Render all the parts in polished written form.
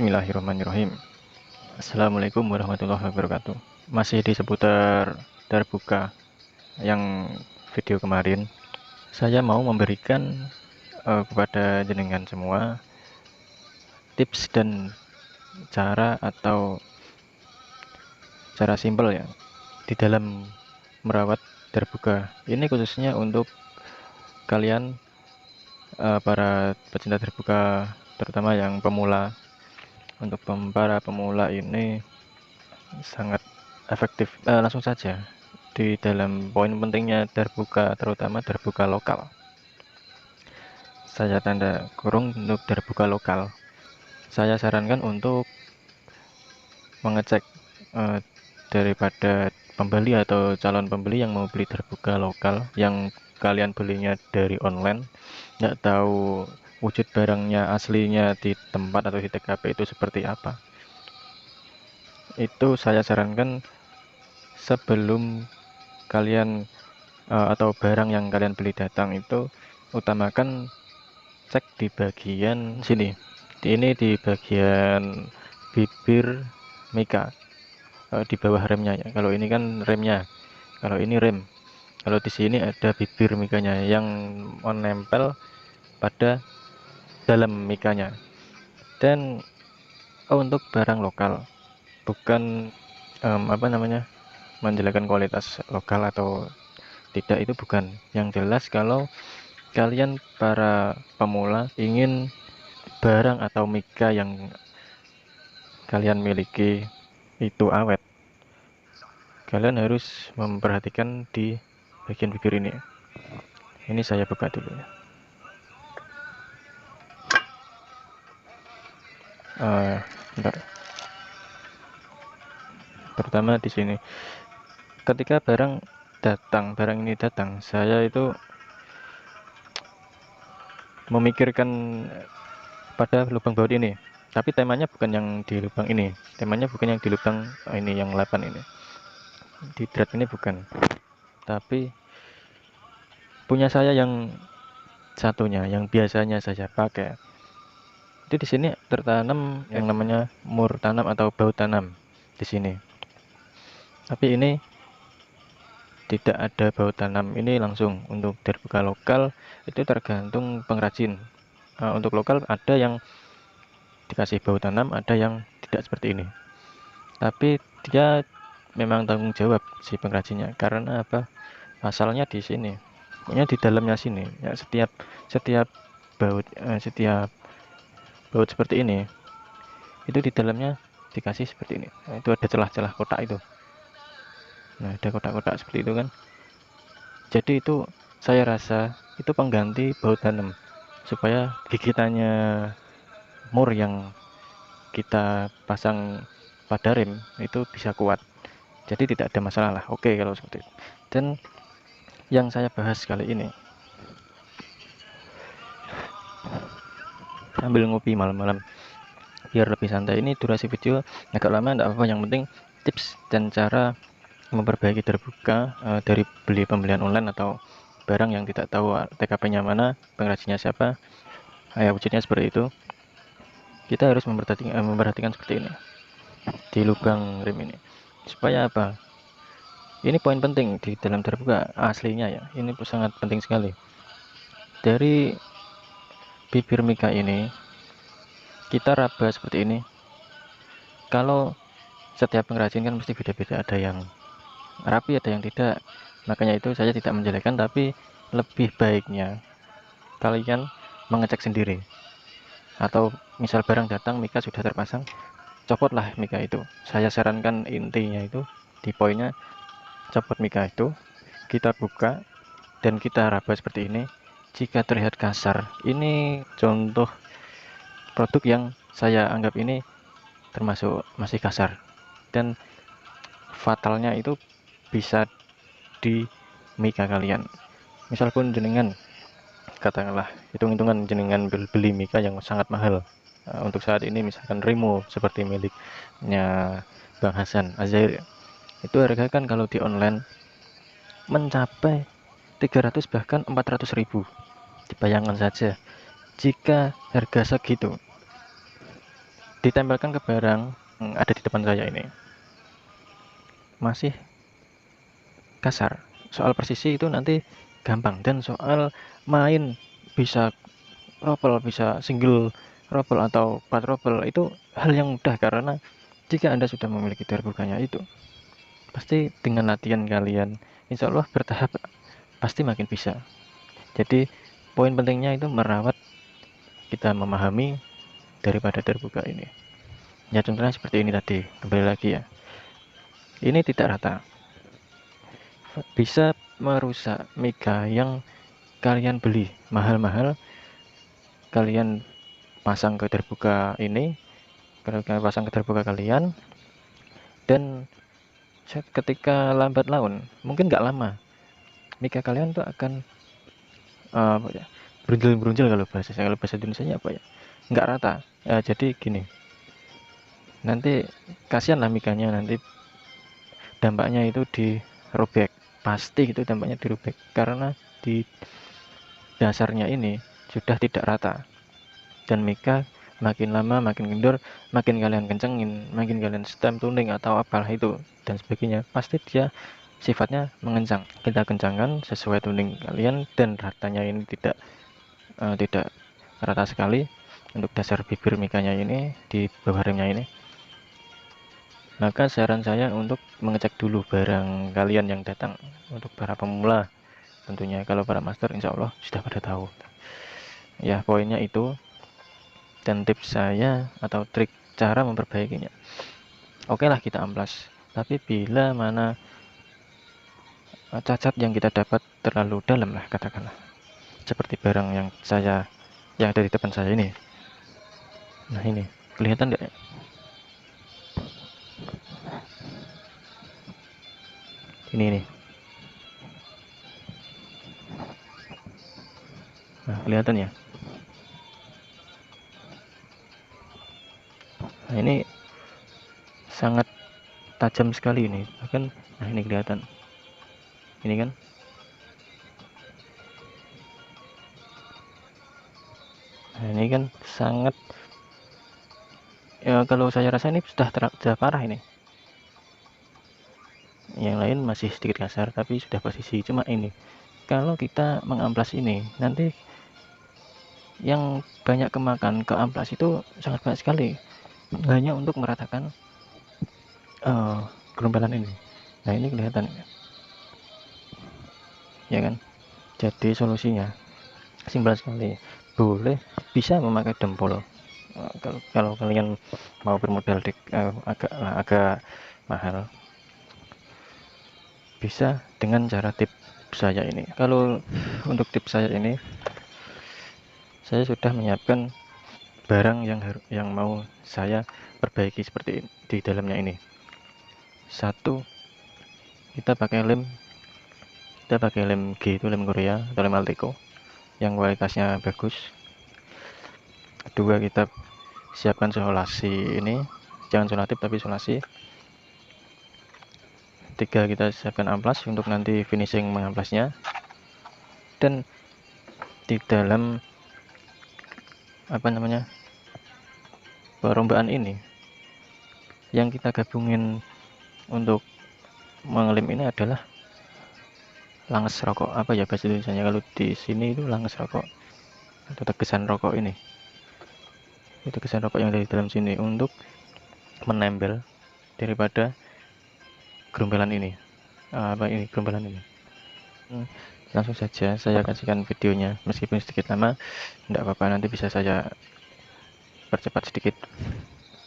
Bismillahirrahmanirrahim. Assalamualaikum warahmatullahi wabarakatuh. Masih di seputar terbuka yang video kemarin, saya mau memberikan kepada jenengan semua tips dan cara atau cara simpel ya di dalam merawat terbuka. Ini khususnya untuk kalian para pecinta terbuka, terutama yang pemula. Untuk para pemula ini sangat efektif. Langsung saja di dalam poin pentingnya terbuka, terutama terbuka lokal. Saya tanda kurung untuk terbuka lokal. Saya sarankan untuk mengecek daripada pembeli atau calon pembeli yang mau beli terbuka lokal, yang kalian belinya dari online, nggak tahu wujud barangnya aslinya di tempat atau di TKP itu seperti apa. Itu saya sarankan sebelum kalian atau barang yang kalian beli datang itu, utamakan cek di bagian sini. Ini di bagian bibir mika, di bawah remnya ya. Kalau ini kan remnya, kalau ini rem. Kalau di sini ada bibir mikanya yang menempel pada dalam mikanya. Dan untuk barang lokal, bukan menjelekkan kualitas lokal atau tidak, itu bukan. Yang jelas kalau kalian para pemula ingin barang atau mika yang kalian miliki itu awet, kalian harus memperhatikan di bagian bibir ini. Ini saya buka dulu ya. Bentar. Terutama di sini. Ketika barang ini datang, saya itu memikirkan pada lubang baut ini. Tapi temanya bukan yang di lubang ini. Temanya bukan yang di lubang ini, yang 8 ini. Di drat ini bukan. Tapi punya saya yang satunya, yang biasanya saya pakai. Itu di sini tertanam yang namanya mur tanam atau baut tanam di sini. Tapi ini tidak ada baut tanam, ini langsung. Untuk terbuka lokal itu tergantung pengrajin. Untuk lokal ada yang dikasih baut tanam, ada yang tidak seperti ini. Tapi dia memang tanggung jawab si pengrajinnya. Karena apa? Asalnya di sini, pokoknya di dalamnya sini ya. Setiap baut seperti ini, itu di dalamnya dikasih seperti ini. Nah, itu ada celah-celah kotak itu. Nah, ada kotak-kotak seperti itu kan. Jadi itu saya rasa itu pengganti baut tanam, supaya gigitannya mur yang kita pasang pada rem itu bisa kuat. Jadi tidak ada masalah lah. Oke kalau seperti itu. Dan yang saya bahas kali ini, sambil ngopi malam-malam biar lebih santai, ini durasi video agak lama, tidak apa-apa. Yang penting tips dan cara memperbaiki terbuka dari pembelian online atau barang yang tidak tahu TKP-nya mana, pengrajinnya siapa, wujudnya seperti itu. Kita harus memperhatikan seperti ini di lubang rem ini. Supaya apa? Ini poin penting di dalam terbuka aslinya ya. Ini sangat penting sekali. Dari bibir mika ini kita raba seperti ini. Kalau setiap pengrajin kan mesti beda-beda, ada yang rapi, ada yang tidak. Makanya itu saya tidak menjelekkan, tapi lebih baiknya kalian mengecek sendiri. Atau misal barang datang, mika sudah terpasang, copotlah mika itu. Saya sarankan intinya itu di poinnya, copot mika itu, kita buka dan kita raba seperti ini. Jika terlihat kasar, ini contoh produk yang saya anggap ini termasuk masih kasar, dan fatalnya itu bisa di mika kalian. Misal pun jenengan, katakanlah hitung-hitungan jenengan beli mika yang sangat mahal, untuk saat ini misalkan Remo seperti miliknya Bang Hasan Azair, itu harga kan kalau di online mencapai 300 bahkan 400 ribu. Dibayangkan saja jika harga segitu ditempelkan ke barang ada di depan saya ini masih kasar. Soal presisi itu nanti gampang, dan soal main bisa rouble, bisa single rouble atau quad rouble itu hal yang mudah, karena jika Anda sudah memiliki terbukanya itu, pasti dengan latihan kalian insya Allah bertahap pasti makin bisa. Jadi poin pentingnya itu merawat, kita memahami daripada terbuka ini. Ya contohnya seperti ini tadi, kembali lagi ya. Ini tidak rata, bisa merusak mika yang kalian beli mahal-mahal, kalian pasang ke terbuka ini, kalian pasang ke terbuka kalian, dan ketika lambat laun, mungkin nggak lama, mika kalian tuh akan apa ya, berunjil-berunjil, kalau bahasa Indonesia apa ya, nggak rata. Jadi gini, nanti kasihan lah mikanya, nanti dampaknya itu dirobek, pasti itu dampaknya dirobek, karena di dasarnya ini sudah tidak rata, dan mika makin lama makin kendor, makin kalian kencengin, makin kalian stem tuning atau apalah itu dan sebagainya, pasti dia sifatnya mengencang. Kita kencangkan sesuai tuning kalian, dan ratanya ini tidak rata sekali untuk dasar bibir mikanya ini di bawah remnya ini. Maka saran saya untuk mengecek dulu barang kalian yang datang, untuk para pemula tentunya. Kalau para master insya Allah sudah pada tahu ya poinnya itu, dan tips saya atau trik cara memperbaikinya. Oke lah kita amplas, tapi bila mana cacat yang kita dapat terlalu dalam lah, katakanlah seperti barang yang ada di depan saya ini. Nah ini kelihatan nggak ya? Ini. Nah kelihatan ya. Nah ini sangat tajam sekali ini, bahkan nah ini kelihatan ini kan. Nah ini kan sangat ya, kalau saya rasa ini sudah parah ini. Yang lain masih sedikit kasar tapi sudah posisi, cuma ini kalau kita mengamplas ini nanti yang banyak kemakan ke amplas itu sangat banyak sekali, hanya untuk meratakan gerombolan ini. Nah ini kelihatan ya kan. Jadi solusinya simpel sekali, boleh bisa memakai dempul. Kalau kalian mau bermodal agak mahal, bisa dengan cara tips saya ini. Kalau untuk tips saya ini, saya sudah menyiapkan barang yang mau saya perbaiki seperti di dalamnya ini. Satu, kita pakai lem G, itu lem Korea atau lem Alteco yang kualitasnya bagus. Kedua, kita siapkan solasi ini, jangan solatif tapi solasi. Tiga, kita siapkan amplas untuk nanti finishing mengamplasnya. Dan di dalam perlombaan ini yang kita gabungin untuk mengelem ini adalah langes rokok, apa ya bahasa Indonesia, kalau di sini itu langes rokok atau tegesan rokok ini. Itu tegesan rokok yang ada di dalam sini untuk menempel daripada gerombolan ini. Gerombolan ini. Langsung saja saya kasihkan videonya, meskipun sedikit lama, tidak apa-apa, nanti bisa saya percepat sedikit.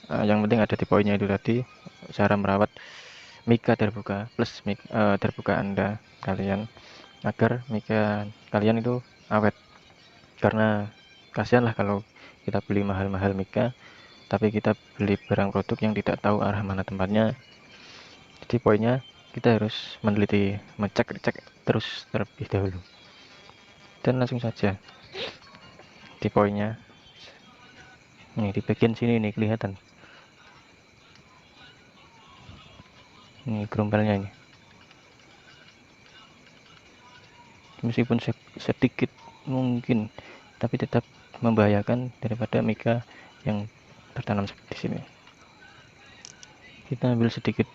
Yang penting ada di poinnya itu tadi, cara merawat mika terbuka plus terbuka Anda kalian, agar mika kalian itu awet. Karena kasihanlah kalau kita beli mahal-mahal mika tapi kita beli barang produk yang tidak tahu arah mana tempatnya. Jadi poinnya kita harus meneliti, cek terus terlebih dahulu. Dan langsung saja di poinnya, nih di bagian sini nih kelihatan ini gerombelnya ini, meskipun sedikit mungkin tapi tetap membahayakan daripada mika yang tertanam seperti sini. Kita ambil sedikit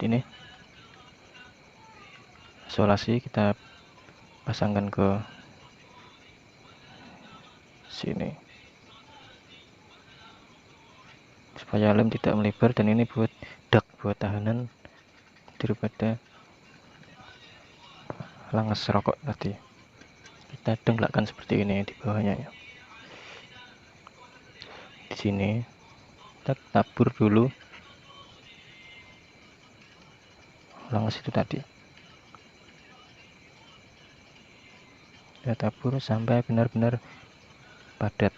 ini isolasi, kita pasangkan ke sini supaya lem tidak melebar, dan ini buat dak, buat tahanan daripada langas rokok tadi. Kita dengklakkan seperti ini di bawahnya ya. Di sini kita tabur dulu langas itu tadi. Kita tabur sampai benar-benar padat.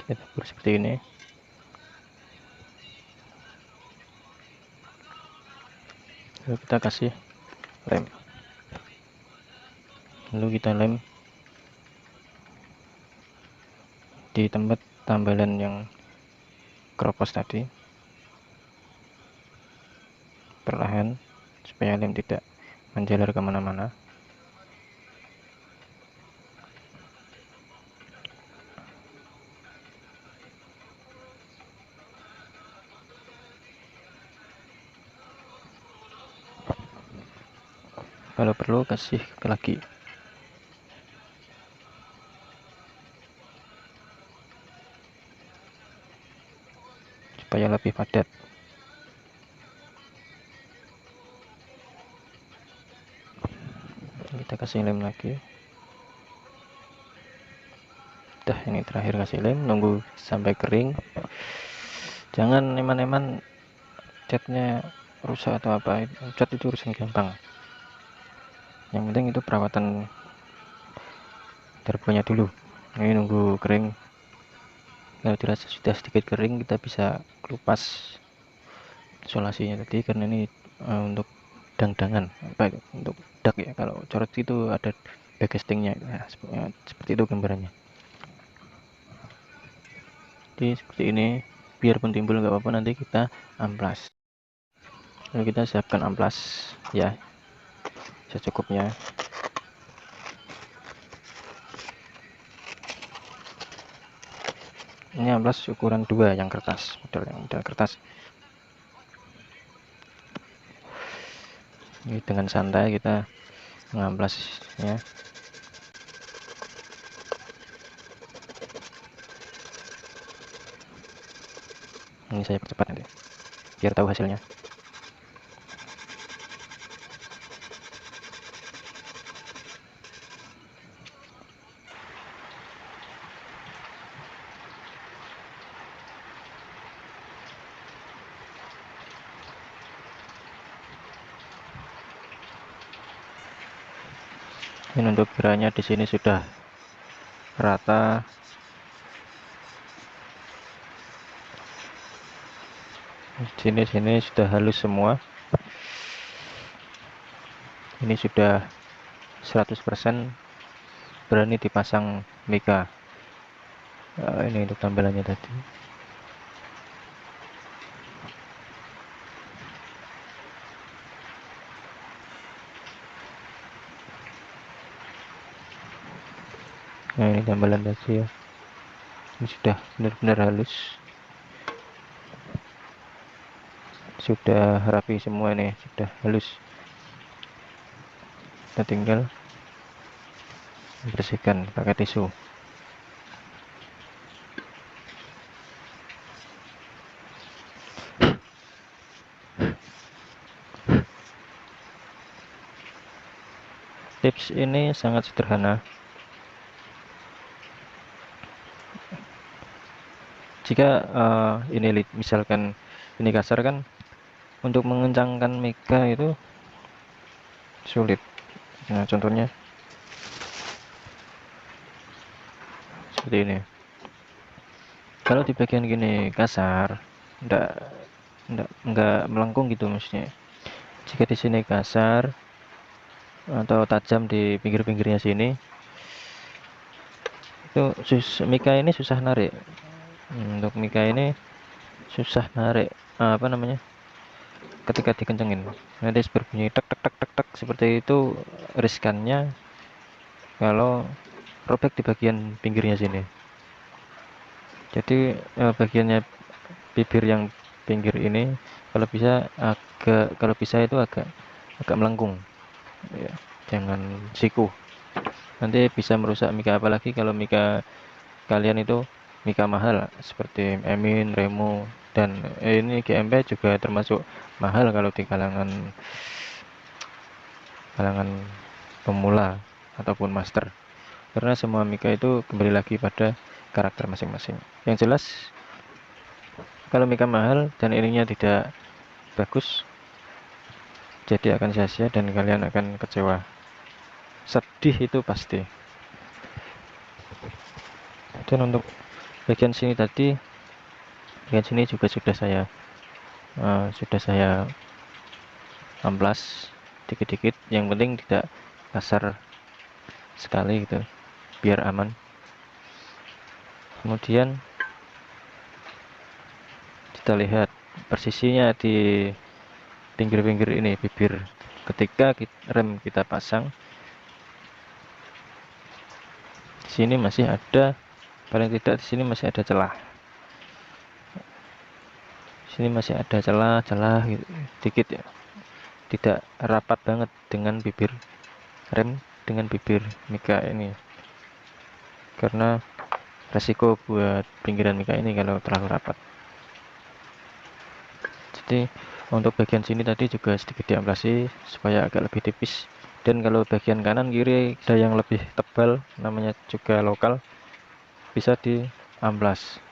Kita tabur seperti ini. Lalu kita kasih lem. Lalu kita lem di tempat tambalan yang keropos tadi, perlahan supaya lem tidak menjalar kemana-mana. Kalau perlu kasih lagi. Supaya lebih padat. Kita kasih lem lagi. Dah, ini terakhir kasih lem, nunggu sampai kering. Jangan eman-eman catnya rusak atau apa. Cat itu urusan gampang. Yang penting itu perawatan turbonya dulu. Ini nunggu kering. Kalau dirasa sudah sedikit kering, kita bisa kelupas isolasinya tadi, karena ini untuk dang-dangan, untuk dak ya. Kalau corot itu ada backcastingnya, nah, seperti itu gambarannya. Jadi seperti ini, biarpun timbul nggak apa-apa, nanti kita amplas. Lalu kita siapkan amplas ya, secukupnya. Ini amplas ukuran 2 yang kertas, model kertas. Ini dengan santai kita mengamplasnya. Ini saya percepat nanti biar tahu hasilnya. Ini untuk geranya di sini sudah rata. Sini sudah halus semua. Ini sudah 100% berani dipasang mika. Ini untuk tampilannya tadi. Nah, ini tampilan tadi ya. Ini sudah benar-benar halus, sudah rapi semua, nih sudah halus. Kita tinggal bersihkan pakai tisu. Tips ini sangat sederhana. Jika ini misalkan ini kasar kan, untuk mengencangkan mika itu sulit. Nah, contohnya seperti ini. Kalau di bagian gini kasar, enggak melengkung gitu maksudnya. Jika di sini kasar atau tajam di pinggir-pinggirnya sini, itu mika ini susah narik. Untuk mika ini susah narik ketika dikencengin nanti berbunyi tek tek tek tek tek seperti itu. Riskannya kalau robek di bagian pinggirnya sini. Jadi bagiannya bibir yang pinggir ini kalau bisa itu agak melengkung ya, jangan siku, nanti bisa merusak mika. Apalagi kalau mika kalian itu mika mahal seperti Emin, Remo, dan ini GMP juga termasuk mahal kalau di kalangan pemula ataupun master, karena semua mika itu kembali lagi pada karakter masing-masing. Yang jelas kalau mika mahal dan ininya tidak bagus, jadi akan sia-sia dan kalian akan kecewa, sedih itu pasti. Dan untuk bagian sini tadi, bagian sini juga sudah saya amplas dikit-dikit, yang penting tidak kasar sekali gitu biar aman. Kemudian kita lihat persisinya di pinggir-pinggir ini bibir. Ketika rem kita pasang, di sini masih ada, paling tidak di sini masih ada celah. Sini masih ada celah gitu, dikit ya. Tidak rapat banget dengan bibir rem dengan bibir mika ini, karena resiko buat pinggiran mika ini kalau terlalu rapat. Jadi untuk bagian sini tadi juga sedikit diamblasi supaya agak lebih tipis. Dan kalau bagian kanan kiri ada yang lebih tebal, namanya juga lokal, bisa diamplas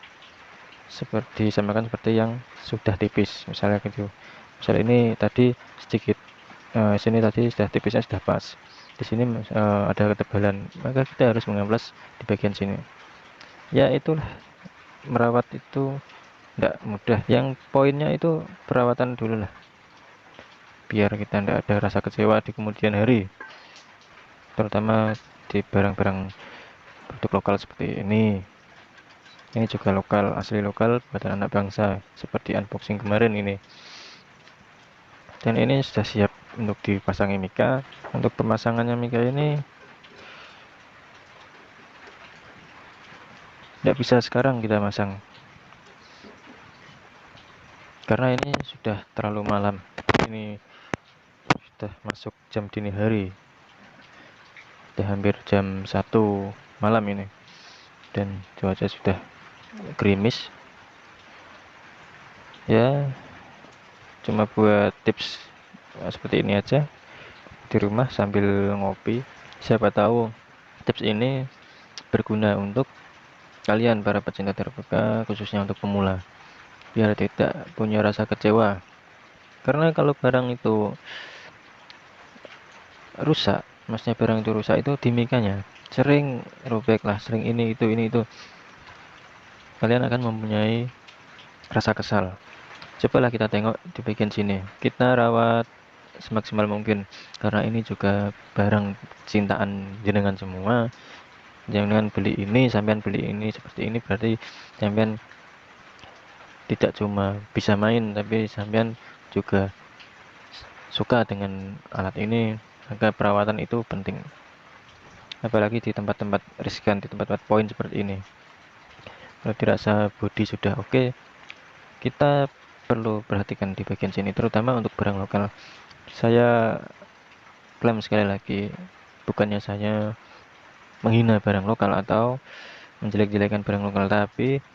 seperti samakan seperti yang sudah tipis, misalnya gitu. Misal ini tadi sedikit sini tadi sudah tipisnya sudah pas, di sini ada ketebalan, maka kita harus mengamplas di bagian sini. Ya itulah, merawat itu tidak mudah. Yang poinnya itu perawatan dulu lah, biar kita tidak ada rasa kecewa di kemudian hari, terutama di barang-barang produk lokal seperti ini. Ini juga lokal, asli lokal buatan anak bangsa, seperti unboxing kemarin ini. Dan ini sudah siap untuk dipasangi mika. Untuk pemasangannya mika ini tidak bisa sekarang kita masang, karena ini sudah terlalu malam. Ini sudah masuk jam dini hari, sudah hampir jam 1 malam ini, dan cuaca sudah gerimis. Ya cuma buat tips seperti ini aja di rumah sambil ngopi. Siapa tahu tips ini berguna untuk kalian para pecinta terbuka, khususnya untuk pemula, biar tidak punya rasa kecewa. Karena kalau barang itu rusak, maksudnya barang itu rusak itu di mikanya sering robek lah, sering ini itu, kalian akan mempunyai rasa kesal. Cobalah kita tengok di bagian sini, kita rawat semaksimal mungkin, karena ini juga barang cintaan jenengan semua. Jangan beli ini, sampean beli ini seperti ini, berarti sampean tidak cuma bisa main, tapi sampean juga suka dengan alat ini. Maka perawatan itu penting, apalagi di tempat-tempat riskan, di tempat-tempat poin seperti ini. Kalau dirasa bodi sudah oke, kita perlu perhatikan di bagian sini, terutama untuk barang lokal. Saya klaim sekali lagi, bukannya saya menghina barang lokal atau menjelek-jelekan barang lokal, tapi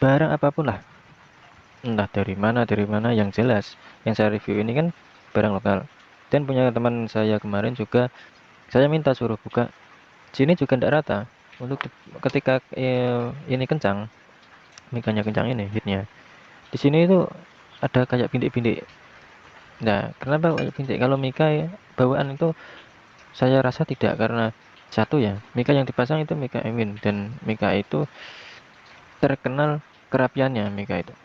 barang apapun lah, entah dari mana, yang jelas yang saya review ini kan barang lokal. Dan punya teman saya kemarin juga, saya minta suruh buka, sini juga tidak rata. Untuk ketika ini kencang, mikanya kencang, ini hitnya di sini itu ada kayak bintik-bintik. Nah, kenapa kayak bintik? Kalau mika bawaan itu saya rasa tidak, karena satu ya, mika yang dipasang itu mika Emin, dan mika itu terkenal kerapiannya. Mika itu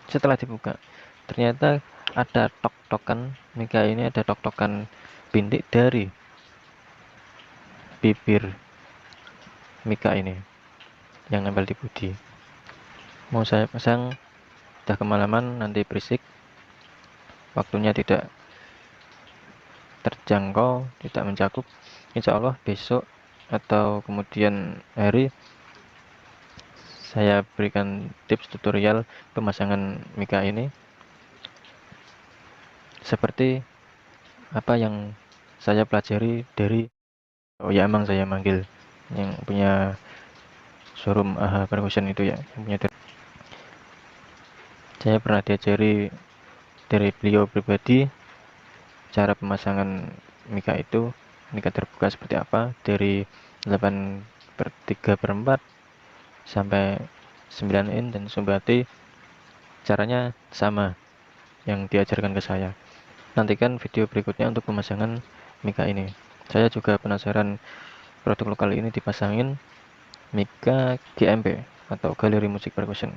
setelah dibuka, ternyata ada tok-tokan mika ini, ada tok-tokan bintik dari bibir mika ini yang nempel di bodi. Mau saya pasang udah kemalaman, nanti berisik, waktunya tidak terjangkau, tidak mencakup, insya Allah besok atau kemudian hari saya berikan tips tutorial pemasangan mika ini seperti apa yang saya pelajari dari emang saya manggil yang punya showroom AHA Percussion itu ya, yang punya saya pernah diajari dari beliau pribadi cara pemasangan mika terbuka seperti apa dari 8/3/4 sampai 9 in dan sumbati, caranya sama yang diajarkan ke saya. Nantikan video berikutnya untuk pemasangan mika ini. Saya juga penasaran produk lokal ini dipasangin mika GMP atau Galeri Musik Percussion.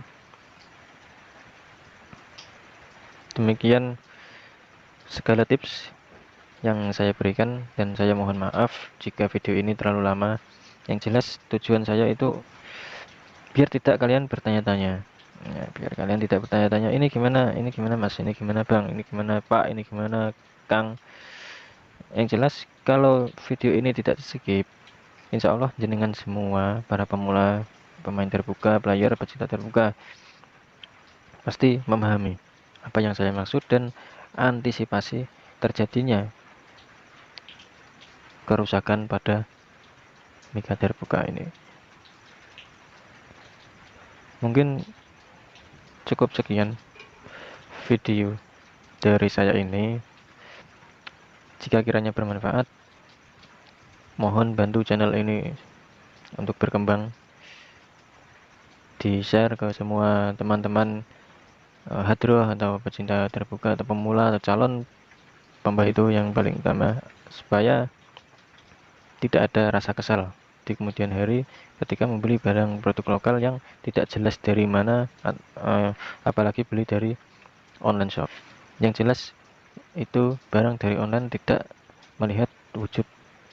Demikian segala tips yang saya berikan dan saya mohon maaf jika video ini terlalu lama. Yang jelas tujuan saya itu biar tidak kalian bertanya-tanya ya, biar kalian tidak bertanya-tanya ini gimana mas, ini gimana bang, ini gimana pak, ini gimana kang. Yang jelas kalau video ini tidak skip, insya Allah jenengan semua para pemula, pemain terbuka, player, pecinta terbuka pasti memahami apa yang saya maksud dan antisipasi terjadinya kerusakan pada mika terbuka ini. Mungkin cukup sekian video dari saya ini. Jika kiranya bermanfaat, mohon bantu channel ini untuk berkembang, di share ke semua teman-teman hadroh atau pecinta terbuka atau pemula atau calon pembah itu yang paling utama, supaya tidak ada rasa kesal di kemudian hari ketika membeli barang produk lokal yang tidak jelas dari mana, apalagi beli dari online shop. Yang jelas itu barang dari online tidak melihat wujud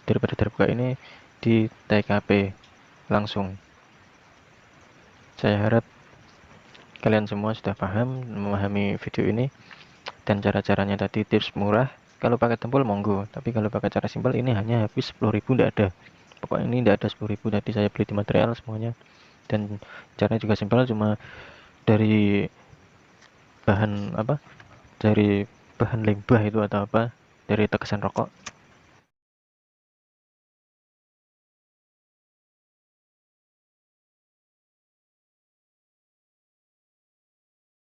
daripada terbuka ini di TKP langsung. Saya harap kalian semua sudah paham, memahami video ini dan cara-caranya tadi tips murah. Kalau pakai tempul monggo, tapi kalau pakai cara simpel ini hanya habis 10.000, tidak ada. Pokoknya ini tidak ada 10.000, tadi saya beli di material semuanya dan caranya juga simpel, cuma dari bahan apa? Dari bahan limbah itu atau apa? Dari tekesan rokok